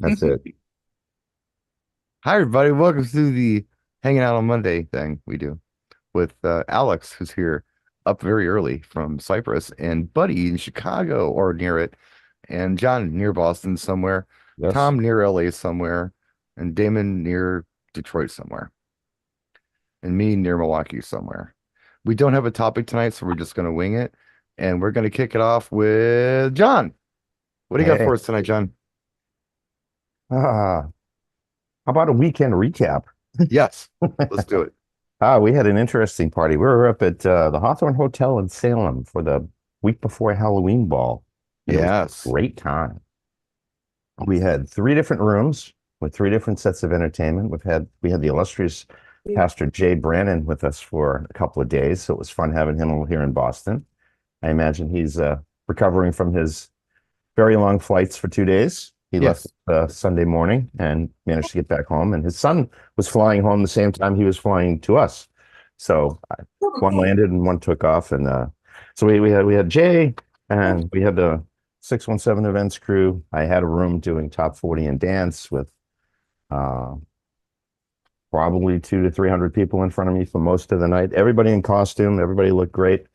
That's it. Hi, everybody. Welcome to the Hanging Out on Monday thing we do with Alex, who's here up very early from Cyprus, and Buddy in Chicago or near it, and John near Boston somewhere, Yes. Tom near LA somewhere, and Damon near Detroit somewhere, and me near Milwaukee somewhere. We don't have a topic tonight, so we're just going to wing it, and we're going to kick it off with John. What do you got Hey. for us tonight, John? How about a weekend recap? Yes, let's do it. We had an interesting party. We were up at the Hawthorne Hotel in Salem for the week before Halloween ball, and it was a Yes. great time. We had three different rooms with three different sets of entertainment. We had the illustrious Pastor Jay Brannon with us for a couple of days, so it was fun having him over here in Boston. I imagine he's recovering from his very long flights for 2 days. He left Yes. Sunday morning and managed to get back home. And his son was flying home the same time he was flying to us. So one landed and one took off. And so we had Jay and we had the 617 events crew. I had a room doing top 40 and dance with uh, probably 200 to 300 people in front of me for most of the night. Everybody in costume. Everybody looked great.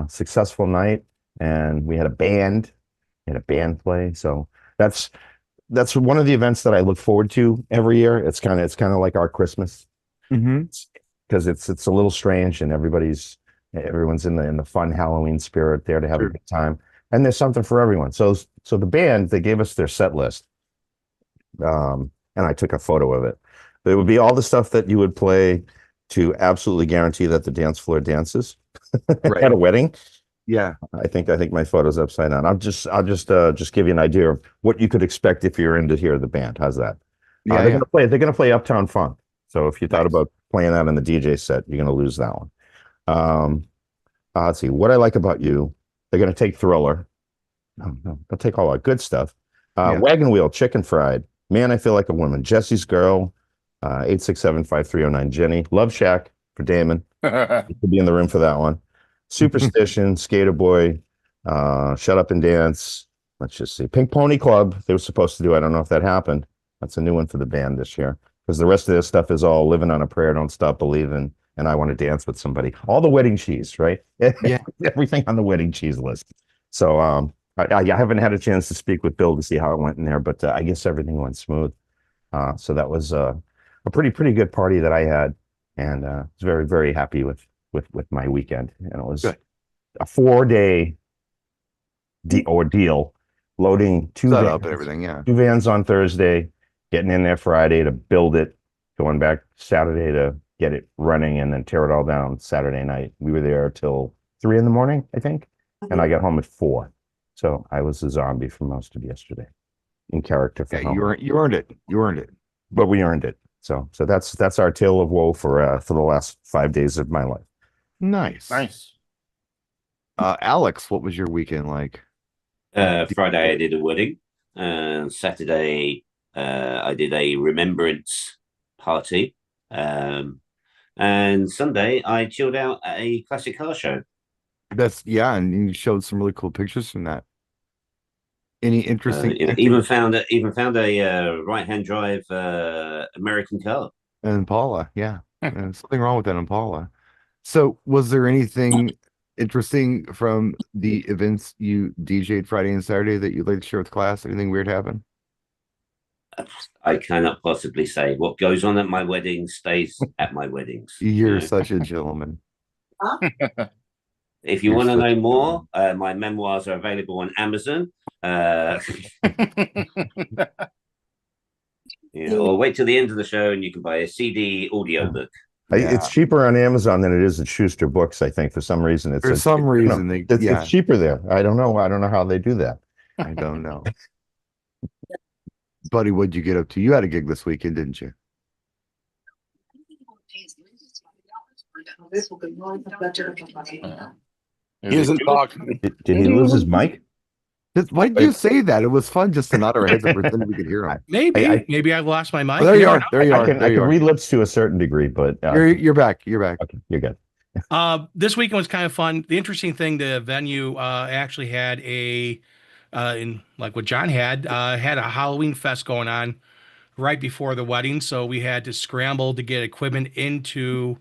Successful night. And we had a band. We had a band play. So that's that's one of the events that I look forward to every year. It's kind of like our Christmas Mm-hmm. because it's a little strange and everyone's in the fun Halloween spirit there to have a Sure. good time. And there's something for everyone. So the band, they gave us their set list. And I took a photo of it. It would be all the stuff that you would play to absolutely guarantee that the dance floor dances Right. at a wedding. Yeah. I think my photo's upside down. I'll just give you an idea of what you could expect if you're into hear the band. How's that? Yeah. They're Yeah. gonna play Uptown Funk. So if you thought Nice. about playing that in the DJ set, you're gonna lose that one. Um, let's see what I like about you. They're gonna take Thriller. No, no, they'll take all our good stuff. Yeah. Wagon Wheel, Chicken Fried. Man, I Feel Like a Woman. Jesse's Girl. 867-5309 Jenny. Love Shack for Damon. You could be in the room for that one. Superstition, Skater Boy, Shut Up and Dance. Let's just see. Pink Pony Club, they were supposed to do. I don't know if that happened. That's a new one for the band this year. Because the rest of this stuff is all Living on a Prayer, Don't Stop Believing, and I Want to Dance with Somebody. All the wedding cheese, right? Yeah. Everything on the wedding cheese list. So I haven't had a chance to speak with Bill to see how it went in there, but I guess everything went smooth. So that was a pretty good party that I had, and was very very happy with my weekend. And it was Good. a 4 day ordeal, loading Set up and everything. Yeah. two vans on Thursday, getting in there Friday to build it, going back Saturday to get it running, and then tear it all down Saturday night. We were there till 3 in the morning, I think, and I got home at 4. So I was a zombie for most of yesterday in character for Yeah. Halloween, You earned it. You earned it. but we earned it. So that's our tale of woe for the last 5 days of my life. Nice. Nice. Alex, what was your weekend like? Friday I did a wedding. Saturday I did a remembrance party. And Sunday I chilled out at a classic car show. That's yeah, and you showed some really cool pictures from that. Any interesting Even found a right-hand drive American car. Impala? Yeah. And something wrong with that Impala. So, was there anything interesting from the events you DJ'd Friday and Saturday that you'd like to share with class? Anything weird happen? I cannot possibly say what goes on at my weddings stays at my weddings. You're such a gentleman. If you You're want to such know a more, gentleman. my memoirs are available on Amazon. Or wait till the end of the show and you can buy a CD audio book. It's Yeah. cheaper on Amazon than it is at Schuster Books. I think for some reason For some reason, they it's yeah, cheaper there. I don't know. I don't know how they do that. I don't know. Buddy, what'd you get up to? You had a gig this weekend, didn't you? He isn't talking. Did he lose his mic? Why did you say that? It was fun just to nod our heads and pretend we could hear him. Maybe I lost my mic. Oh, there you never are. There you are. I There you can are. read lips to a certain degree, but You're back. You're back. okay, you're good. This weekend was kind of fun. The interesting thing, the venue actually had a in like what John had a Halloween fest going on right before the wedding, so we had to scramble to get equipment into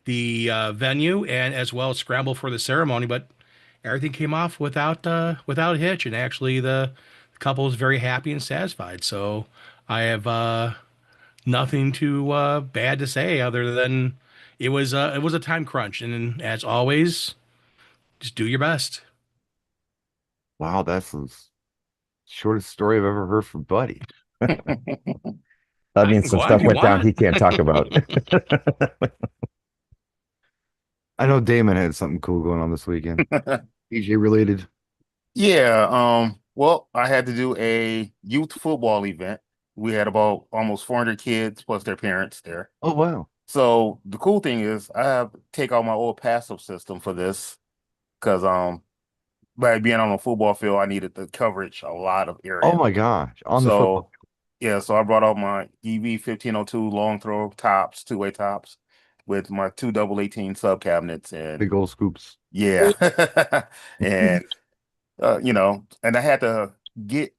the venue and as well as scramble for the ceremony. But everything came off without a hitch, and actually the couple was very happy and satisfied. So I have nothing too bad to say other than it was a time crunch, and as always, just do your best. Wow, that's the shortest story I've ever heard from Buddy. That means some Go on stuff if you went down want. he can't talk about. I know Damon had something cool going on this weekend. DJ related. Yeah, well, I had to do a youth football event. We had about almost 400 kids plus their parents there. Oh wow. So the cool thing is I have to take out my old passive system for this because by being on a football field, I needed the coverage a lot of area. Oh my gosh. On the football. Yeah, so I brought out my EV 1502 long throw tops, two-way tops, with my two double 18 sub cabinets and Big old scoops. yeah, and and I had to get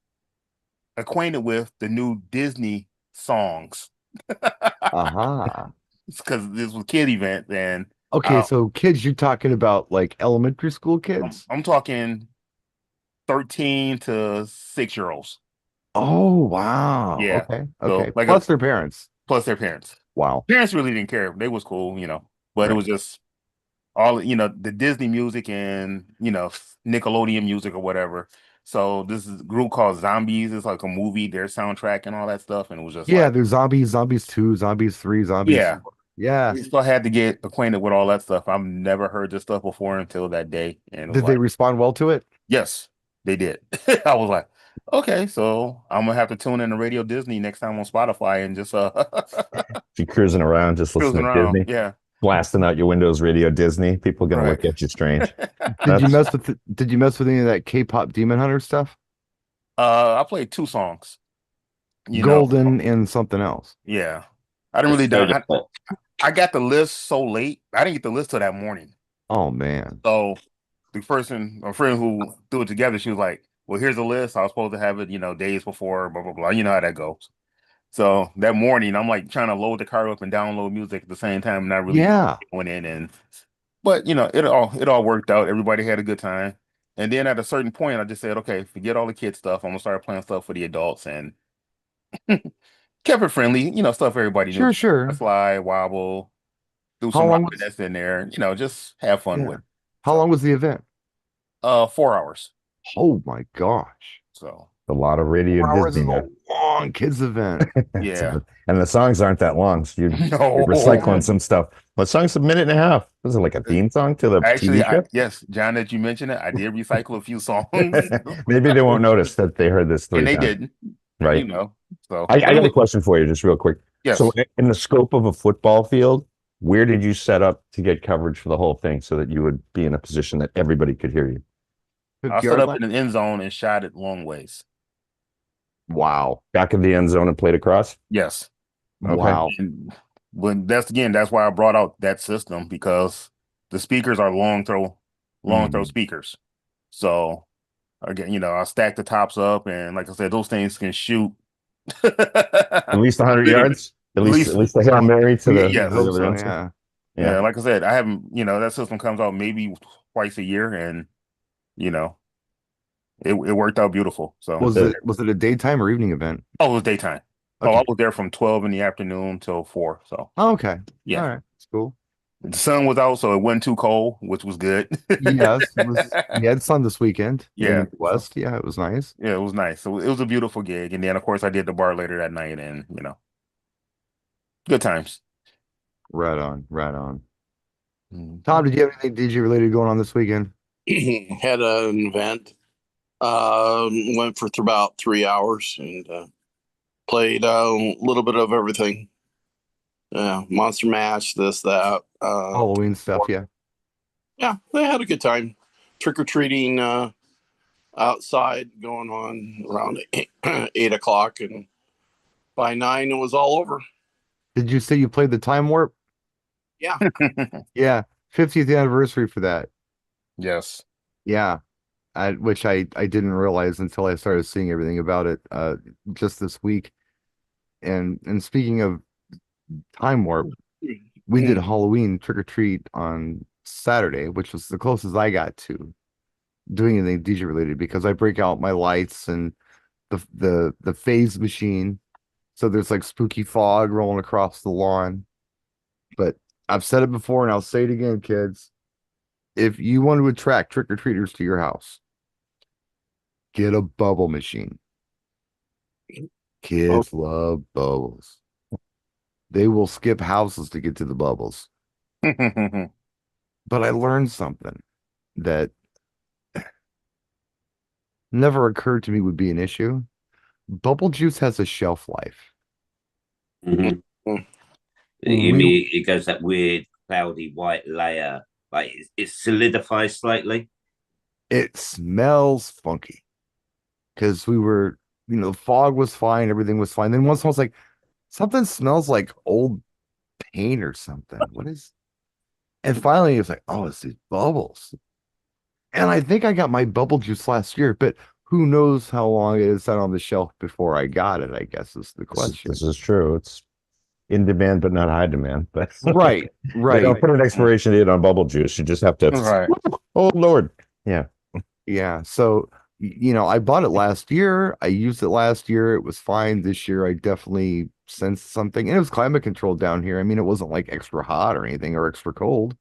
acquainted with the new Disney songs Uh-huh. because this was a kid event. And Okay, so kids, you're talking about like elementary school kids? I'm talking 13 to 6-year-olds. Oh wow. Yeah. Okay. So, Okay. like Plus their parents. plus their parents. Wow. Parents really didn't care. They was cool, but it Right. was just all, the Disney music and, Nickelodeon music or whatever. So this is a group called Zombies. It's like a movie, their soundtrack and all that stuff. And it was just Yeah, like, there's zombies, zombies 2, zombies 3, zombies. yeah. 4. Yeah. So I had to get acquainted with all that stuff. I've never heard this stuff before until that day. And it was Did they like, respond well to it? yes, they did. I was like, okay, so I'm gonna have to tune in to Radio Disney next time on Spotify and just If you're cruising around, just listening cruising to around. Disney, Yeah. blasting out your Windows Radio Disney, people are gonna Right. look at you strange. Did you mess with any of that K-pop Demon Hunter stuff? I played 2 songs. Golden and something else. Yeah. I didn't really I got the list so late. I didn't get the list till that morning. Oh man. So the person, a friend who threw it together, she was like, well, here's the list. I was supposed to have it, days before, blah, blah, blah. You know how that goes. So that morning, I'm like trying to load the car up and download music at the same time, and not really going in. But it all worked out. Everybody had a good time. And then at a certain point, I just said, okay, forget all the kid stuff. I'm gonna start playing stuff for the adults and kept it friendly, stuff everybody knew. Sure. Fly, wobble, do some that's in there, just have fun with. How long was the event? 4 hours. Oh my gosh. So a lot of Radio 4 hours Disney. is a long kids event. Yeah. And the songs aren't that long, so you're recycling some stuff. But song's a minute and a half. Was it like a theme song to the actually, TV show? yes, John, that you mentioned it, I did recycle a few songs. Maybe they won't notice that they heard this 3 and they times. didn't. Right. So I got a question for you, just real quick. Yes. So in the scope of a football field, where did you set up to get coverage for the whole thing so that you would be in a position that everybody could hear you? I set up in an end zone and shot it long ways. Wow. Back of the end zone and played across? Yes. Okay. Wow. And that's why I brought out that system, because the speakers are long throw speakers. So again, I stack the tops up, and like I said, those things can shoot at least 100 yards. At least a Hail Mary to the yeah. Like I said, I haven't. That system comes out maybe twice a year, and it worked out beautiful. So was it a daytime or evening event? Oh, it was daytime. Okay. Oh, I was there from 12 in the afternoon till 4. So okay, yeah, all right, it's cool. The sun was out, so it wasn't too cold, which was good. Yes, we had sun this weekend. Yeah, in the West. Yeah, it was nice. Yeah, it was nice. So it was a beautiful gig, and then of course I did the bar later that night, and good times. Right on, right on. Tom, did you have anything DJ related going on this weekend? Had an event. Went for about 3 hours and played a little bit of everything. Monster Mash, this, that. Halloween stuff, yeah. Yeah, they had a good time. Trick-or-treating outside going on around 8 o'clock, and by 9 it was all over. Did you say you played the Time Warp? Yeah. Yeah, 50th anniversary for that. Yes. Yeah. which I didn't realize until I started seeing everything about it just this week. And speaking of time warp, we did Halloween trick or treat on Saturday, which was the closest I got to doing anything DJ related, because I break out my lights and the phase machine, so there's like spooky fog rolling across the lawn. But I've said it before and I'll say it again, kids. If you want to attract trick-or-treaters to your house, get a bubble machine. Kids love bubbles. They will skip houses to get to the bubbles. But I learned something that never occurred to me would be an issue. Bubble juice has a shelf life. Mhm. You mean it goes that weird cloudy white layer, like it solidifies slightly? It smells funky because we were, the fog was fine, everything was fine. Then once I was like, something smells like old paint or something. What is? And finally, it was like, oh, it's these bubbles. And I think I got my bubble juice last year, but who knows how long it sat on the shelf before I got it, I guess is the question. This is true. It's in demand, but not high demand. But Right. They don't put an expiration date on bubble juice. You just have to. Right. Oh Lord. Yeah. Yeah. So, I bought it last year. I used it last year. It was fine. This year, I definitely sensed something. And it was climate controlled down here. I mean, it wasn't like extra hot or anything or extra cold.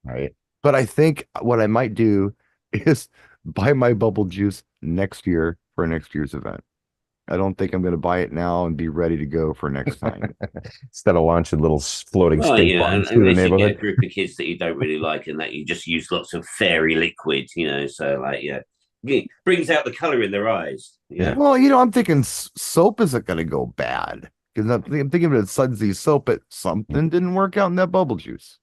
Right. But I think what I might do is buy my bubble juice next year for next year's event. I don't think I'm going to buy it now and be ready to go for next time. Instead of launching little floating Well, stink yeah, bombs through the unless you get a neighborhood. group of kids that you don't really like and that you just use lots of fairy liquid, so like, it brings out the color in their eyes. Yeah. Well, I'm thinking soap isn't going to go bad because I'm thinking of it as Sudsy soap, but something didn't work out in that bubble juice.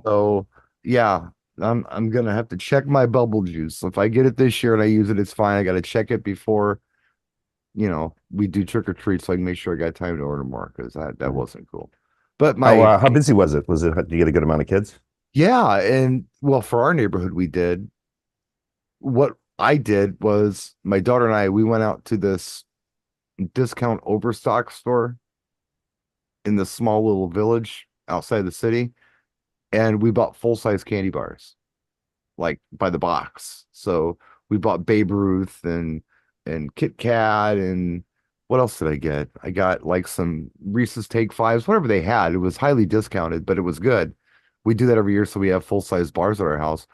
So yeah, I'm gonna have to check my bubble juice. If I get it this year and I use it, it's fine. I got to check it before, we do trick or treat, so I can make sure I got time to order more, because that wasn't cool. But how busy was it? Did you get a good amount of kids? Yeah, and well, for our neighborhood, we did. What I did was my daughter and we went out to this discount overstock store in this small little village outside the city, and we bought full-size candy bars, like by the box. So we bought Babe Ruth and Kit Kat, and what else did I get? I got like some Reese's Take Fives, whatever they had. It was highly discounted, but it was good. We do that every year, so we have full-size bars at our house.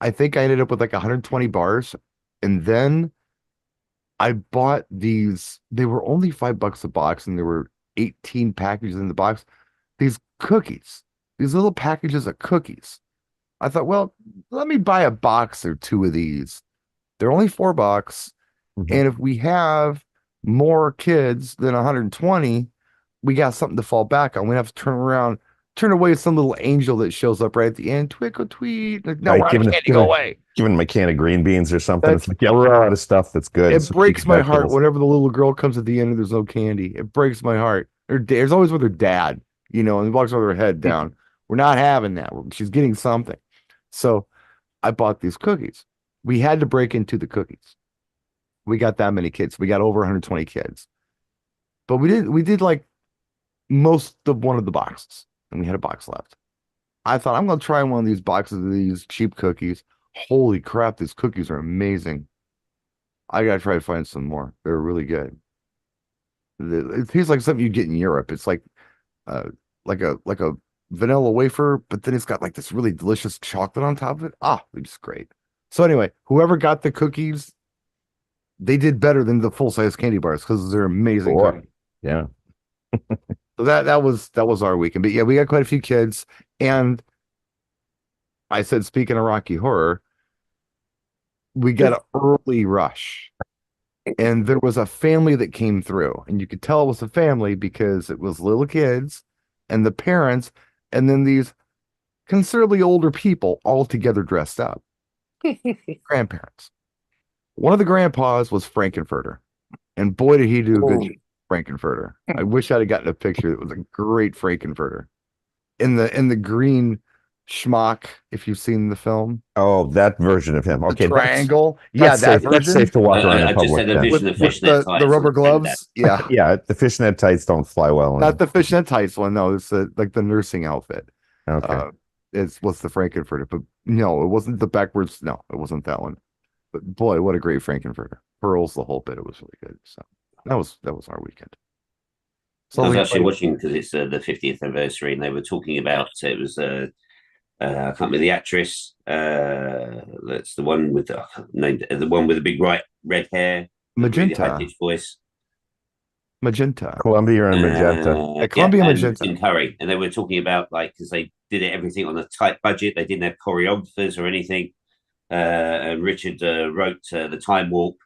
I think I ended up with like 120 bars, and then I bought these. They were only $5 a box, and there were 18 packages in the box. These cookies, these little packages of cookies. I thought, well, let me buy a box or two of these. They're only $4. Mm-hmm. And if we have more kids than 120, we got something to fall back on. We have to turn away some little angel that shows up right at the end. Twinkle tweet. Like, no, Right, I can't go away. Giving them a can of green beans or something. It's like, we're out of stuff that's good. It breaks my heart whenever the little girl comes at the end and there's no candy. It breaks my heart. There's always with her dad, and walks with her head down. We're not having that. She's getting something. So I bought these cookies. We had to break into the cookies. We got that many kids. We got over 120 kids. But we did like most of one of the boxes, and we had a box left. I thought, I'm going to try one of these boxes of these cheap cookies. Holy crap, these cookies are amazing. I got to try to find some more. They're really good. It tastes like something you get in Europe. It's like a vanilla wafer, but then it's got like this really delicious chocolate on top of it. It's great. So anyway, whoever got the cookies, they did better than the full-size candy bars because they're amazing. Yeah. So that was our weekend. But yeah, we got quite a few kids. And I said, speaking of Rocky Horror, we got an early rush. And there was a family that came through. And you could tell it was a family because it was little kids and the parents, and then these considerably older people all together dressed up. Grandparents. One of the grandpas was Frankenfurter. And boy, did he do a good job, Frankenfurter. I wish I'd have gotten a picture. It was a great Frankenfurter. In the green Schmock, if you've seen the film. Oh, that version of him. The Okay, triangle. Yeah, that's that safe. That's version. safe to walk around I in just public. had a then. vision of With fishnet tights. the rubber and gloves. Yeah. Yeah, the fishnet tights don't fly well. Not the fishnet tights one, no. It's like the nursing outfit. Okay. What's the Frankenfurter, but no, it wasn't the backwards. No, it wasn't that one. But boy, what a great Frankenfurter! Pearls, the whole bit. It was really good. So that was our weekend. So I was we actually played- watching because it's the 50th anniversary, and they were talking about it was I can't remember the actress. That's the one with the one with the big red hair, the really Magenta. high-pitched voice. Magenta. Columbia and Magenta. Columbia and Magenta. Tim Curry, and they were talking about like because they did everything on a tight budget. They didn't have choreographers or anything. And Richard wrote the Time Warp,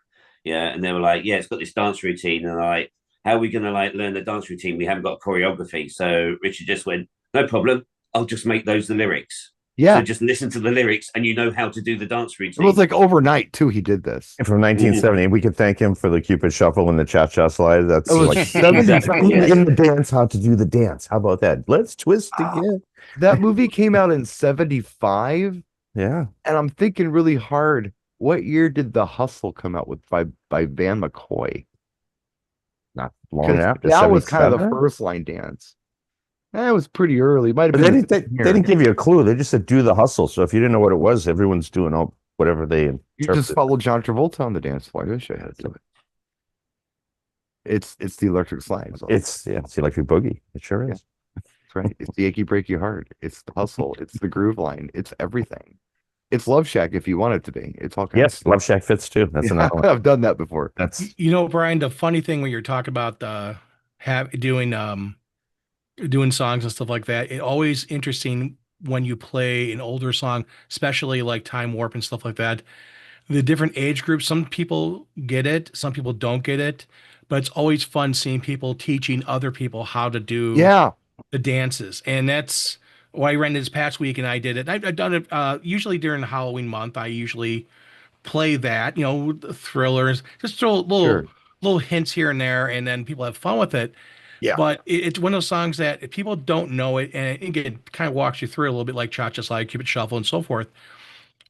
yeah, and they were like, yeah, it's got this dance routine, and like, how are we going to like learn the dance routine? We haven't got choreography. So Richard just went, no problem, I'll just make those the lyrics. Yeah. So just listen to the lyrics, and you know how to do the dance It routine. was like overnight too. He did this. From 1970, we could thank him for the Cupid Shuffle and the Cha Cha Slide. That's It was like 70. in the dance, how to do the dance. How about that? Let's twist again. That movie came out in 75, Yeah, and I'm thinking really hard. What year did The Hustle come out with by Van McCoy? not long 'Cause after. that was kind of the 77? first line dance. That was pretty early. Might have But been. they didn't give you a clue. They just said do the hustle. So if you didn't know what it was, everyone's doing all whatever they You just interpret. follow John Travolta on the dance floor. I'll show you how to do it. It's the electric slide. So It's electric boogie. It sure is. that's right. It's the achy breaky heart. It's the hustle. It's the groove line. It's everything. It's Love Shack if you want it to be. It's all kinds Yes, of stuff. Love Shack fits too. That's Yeah, another one. I've done that before. That's You know, Brian, the funny thing when you're talking about doing songs and stuff like that, it always interesting when you play an older song, especially like Time Warp and stuff like that. The different age groups, some people get it, some people don't get it, but it's always fun seeing people teaching other people how to do Yeah. the dances. And that's why I ran this past week and I did it. I've done it usually during the Halloween month. I usually play that, the thrillers, just throw little hints here and there, and then people have fun with it. Yeah. But it's one of those songs that if people don't know it, and again, kind of walks you through a little bit like Cha-Cha Slide, Cupid Shuffle, and so forth.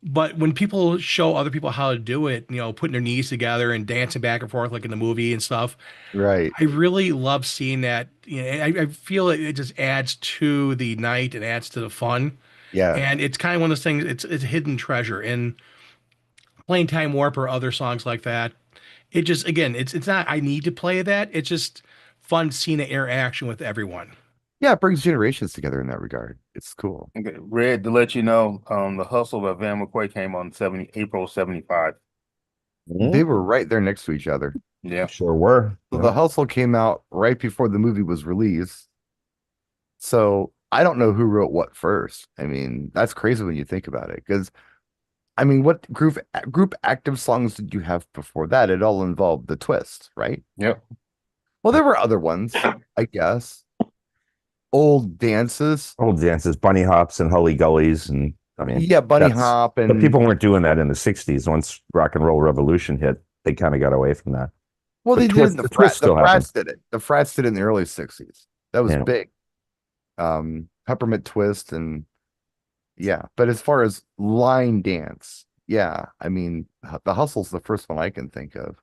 But when people show other people how to do it, putting their knees together and dancing back and forth like in the movie and stuff, Right. I really love seeing that. I feel it just adds to the night and adds to the fun. Yeah. And it's kind of one of those things, it's a hidden treasure. And playing Time Warp or other songs like that, it just, again, it's not, I need to play that. It's just fun seeing the interaction with everyone. Yeah, it brings generations together in that regard. It's cool. Okay, Red, to let you know, the Hustle by Van McCoy came on April 75. They were right there next to each other. Yeah. sure were. So The Hustle came out right before the movie was released. So I don't know who wrote what first. I mean, that's crazy when you think about it. Because, I mean, what group active songs did you have before that? It all involved the twist, right? Yep. Well, there were other ones, I guess. Old dances. Old dances, bunny hops and hully gullies, and I mean, Yeah, bunny that's- hop. but And people weren't doing that in the '60s. Once rock and roll revolution hit, they kind of got away from that. well, the they twist- did. the twist The still frats did it. The frats did it in the early 60s. That was Yeah. big. Peppermint twist and yeah. But as far as line dance, yeah, I mean, the Hustle's the first one I can think of.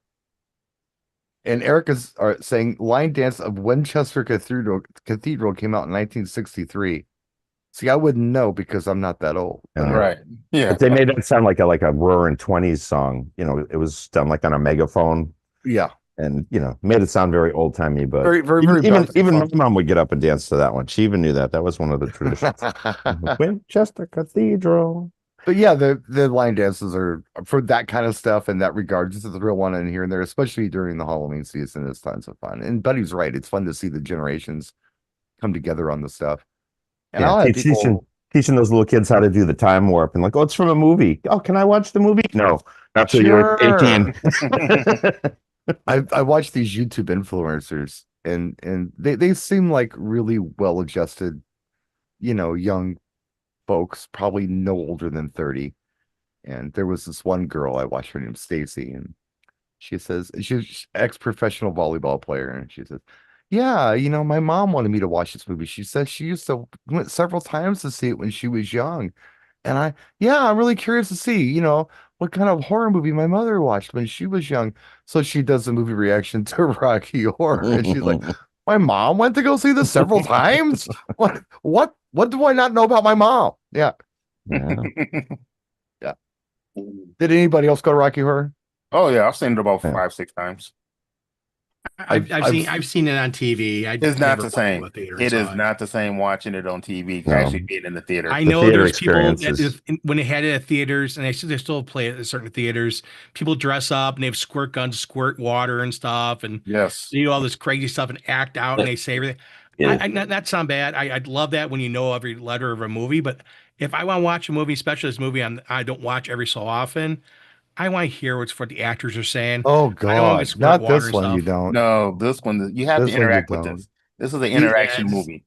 And Erica's saying line dance of Winchester Cathedral came out in 1963. See, I wouldn't know because I'm not that old. Yeah. Right. Yeah. But they made it sound like a Roaring '20s song. It was done like on a megaphone, Yeah, and made it sound very old timey. But very, very, very. even my mom would get up and dance to that one. She even knew that. That was one of the traditions. Winchester Cathedral. But yeah, the line dances are for that kind of stuff in that regard. Just the real one in here and there, especially during the Halloween season. It's tons of fun. And Buddy's right; it's fun to see the generations come together on the stuff. And I'll have people. Teaching those little kids how to do the time warp and like, oh, it's from a movie. Oh, can I watch the movie? No, not till you're 18. I watch these YouTube influencers, and they seem like really well adjusted, young folks, probably no older than 30. And there was this one girl I watched, her name's Stacy, and she says she's ex-professional volleyball player, and she says, Yeah, my mom wanted me to watch this movie. She said she used to went several times to see it when she was young. And I'm really curious to see, what kind of horror movie my mother watched when she was young. So she does a movie reaction to Rocky Horror, and she's like, my mom went to go see this several times. What do I not know about my mom? Yeah. Yeah. Yeah. Did anybody else go to Rocky Horror? Oh yeah, I've seen it about Yeah. 5-6 times. I've seen it on TV. It's not never the went to same. a theater and It is saw not the same watching it on TV. No. Actually being in the theater. I The know theater there's people experiences. when they had it at theaters, and they still play it at certain theaters. People dress up and they have squirt guns, squirt water and stuff, and Yes. they do all this crazy stuff and act out, and they say everything. Yeah. Not sound bad. I'd love that when you know every letter of a movie, but if I want to watch a movie, especially this movie I don't watch every so often, I want to hear what the actors are saying. Oh I don't want God, to squirt not water this and one. You stuff. don't. No, this one you have This to one you interact with don't. this. This is an interaction it's- movie.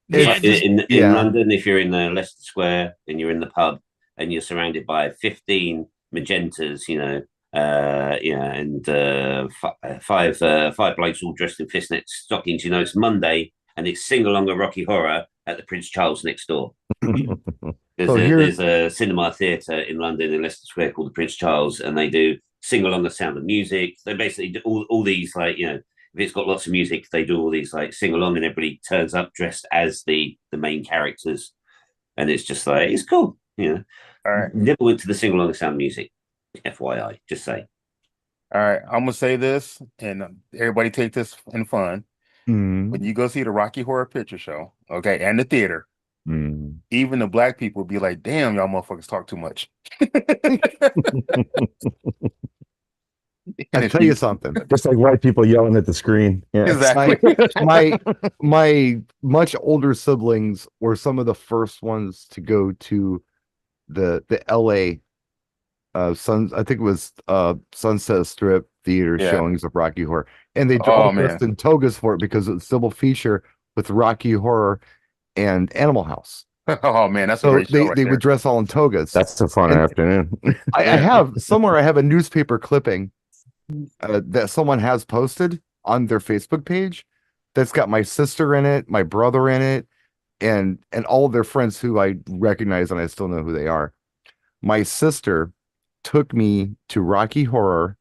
Yeah, Like in yeah. London, if you're in Leicester Square and you're in the pub and you're surrounded by 15 magentas, and five blokes all dressed in fishnet stockings, it's Monday and it's sing along a Rocky Horror at the Prince Charles next door. There's a cinema theatre in London in Leicester Square called the Prince Charles, and they do sing along the Sound of Music. They basically do all these if it's got lots of music, they do all these sing along, and everybody turns up dressed as the main characters, and it's just it's cool. All right. Never went to the sing along the Sound of Music, FYI. Just say. All right, I'm gonna say this, and everybody take this in fun. Mm, When you go see the Rocky Horror Picture Show, okay, and the theater, even the black people be like, "Damn, y'all motherfuckers talk too much." I tell you something. Just like white people yelling at the screen. Yeah. Exactly. My much older siblings were some of the first ones to go to the LA I think it was Sunset Strip theater showings of Rocky Horror, and they all dressed in togas for it because it's double feature with Rocky Horror and Animal House. Oh man, that's so a great show they would dress all in togas. That's a fun afternoon. I have somewhere. I have a newspaper clipping that someone has posted on their Facebook page that's got my sister in it, my brother in it, and all of their friends who I recognize and I still know who they are. My sister took me to Rocky Horror.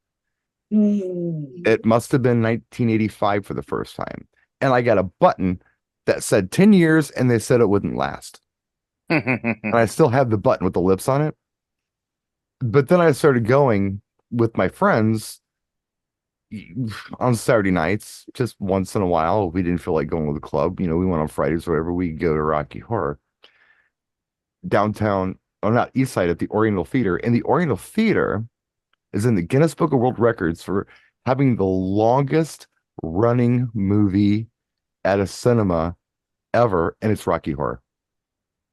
It must have been 1985 for the first time, and I got a button that said 10 years, and they said it wouldn't last. And I still have the button with the lips on it. But then I started going with my friends on Saturday nights, just once in a while. We didn't feel like going to the club. We went on Fridays or whatever. We go to Rocky Horror downtown, or not East Side, at the Oriental Theater. And the Oriental Theater is in the Guinness Book of World Records for having the longest running movie at a cinema ever, and it's Rocky Horror.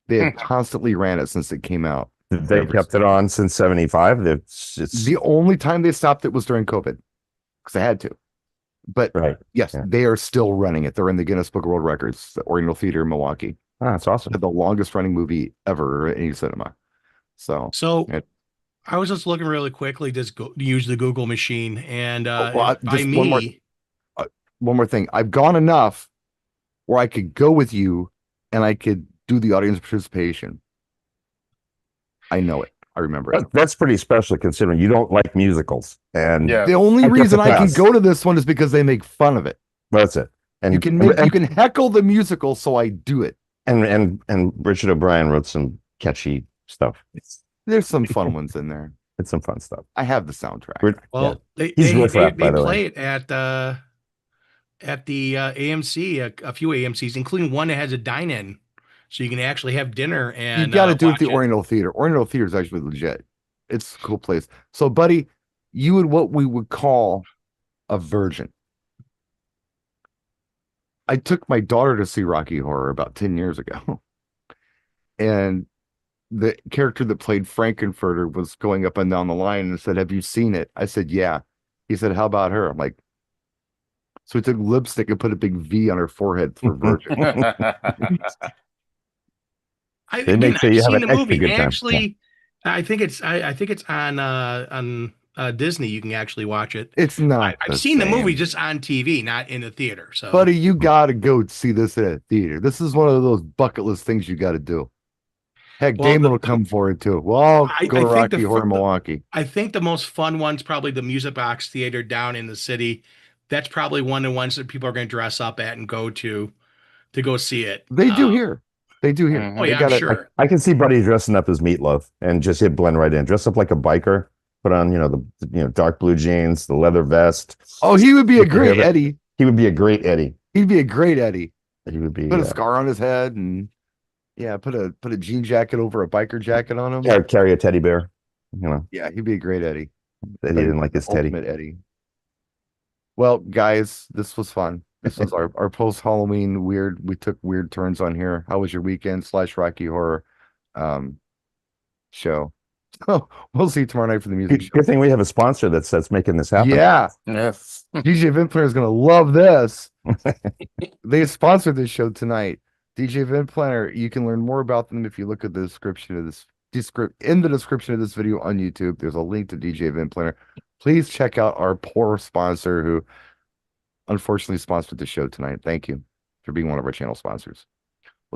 They have constantly ran it since it came out. They kept it on since 75. It's the only time they stopped it was during COVID because they had to. But yes, they are still running it. They're in the Guinness Book of World Records, the Oriental Theater in Milwaukee. Oh, that's awesome. The longest running movie ever in any cinema. So I was just looking really quickly, just use the Google machine, and one more thing. I've gone enough where I could go with you and I could do the audience participation. I know it. I remember it. That's pretty special considering you don't like musicals. And the only reason I can go to this one is because they make fun of it. That's it. And you can heckle the musical, so I do it. And Richard O'Brien wrote some catchy stuff. There's some fun ones in there. It's some fun stuff. I have the soundtrack. Well, they play it at the AMC, a few AMCs, including one that has a dine-in, so you can actually have dinner. And you got to do it at the Oriental Theater. Oriental Theater is actually legit. It's a cool place. So, buddy, you would what we would call a virgin. I took my daughter to see Rocky Horror about 10 years ago, and the character that played Frankenfurter was going up and down the line and said, "Have you seen it?" I said, "Yeah." He said, "How about her?" I'm like, so he took lipstick and put a big V on her forehead for virgin. I've seen the movie. Actually, I think it's on Disney, you can actually watch it. It's not. I've seen the movie same. just on TV, not in the theater. So, Buddy, you gotta go see this at a theater. This is one of those bucket list things you got to do. Heck, Well, Damon will come for it too. Well, I'll I go to think Rocky Horror Milwaukee. I think the most fun one's probably the Music Box Theater down in the city. That's probably one of the ones that people are going to dress up at and go to go see it. They do here. They do here. Mhm. Oh They yeah, got I'm it. sure. I can see Buddy dressing up as Meatloaf and just hit blend right in. Dress up like a biker. Put on, dark blue jeans, the leather vest. Oh, he would be a Super great hair. Eddie. He would be a great Eddie. He'd be a great Eddie. He would be Put a scar on his head and put a jean jacket over a biker jacket on him. carry a teddy bear. Yeah, he'd be a great Eddie. That he didn't like his teddy. Ultimate Eddie. Well, guys, this was fun. This was our post Halloween weird. We took weird turns on here. How was your weekend / Rocky Horror show? Oh, we'll see you tomorrow night for the music show. Good thing we have a sponsor that's making this happen. Yeah, Yes. DJ Event Planner is gonna love this. They sponsored this show tonight. DJ Event Planner. You can learn more about them if you look at the description of this. In the description of this video on YouTube, there's a link to DJ Event Planner. Please check out our poor sponsor who unfortunately sponsored the show tonight. Thank you for being one of our channel sponsors.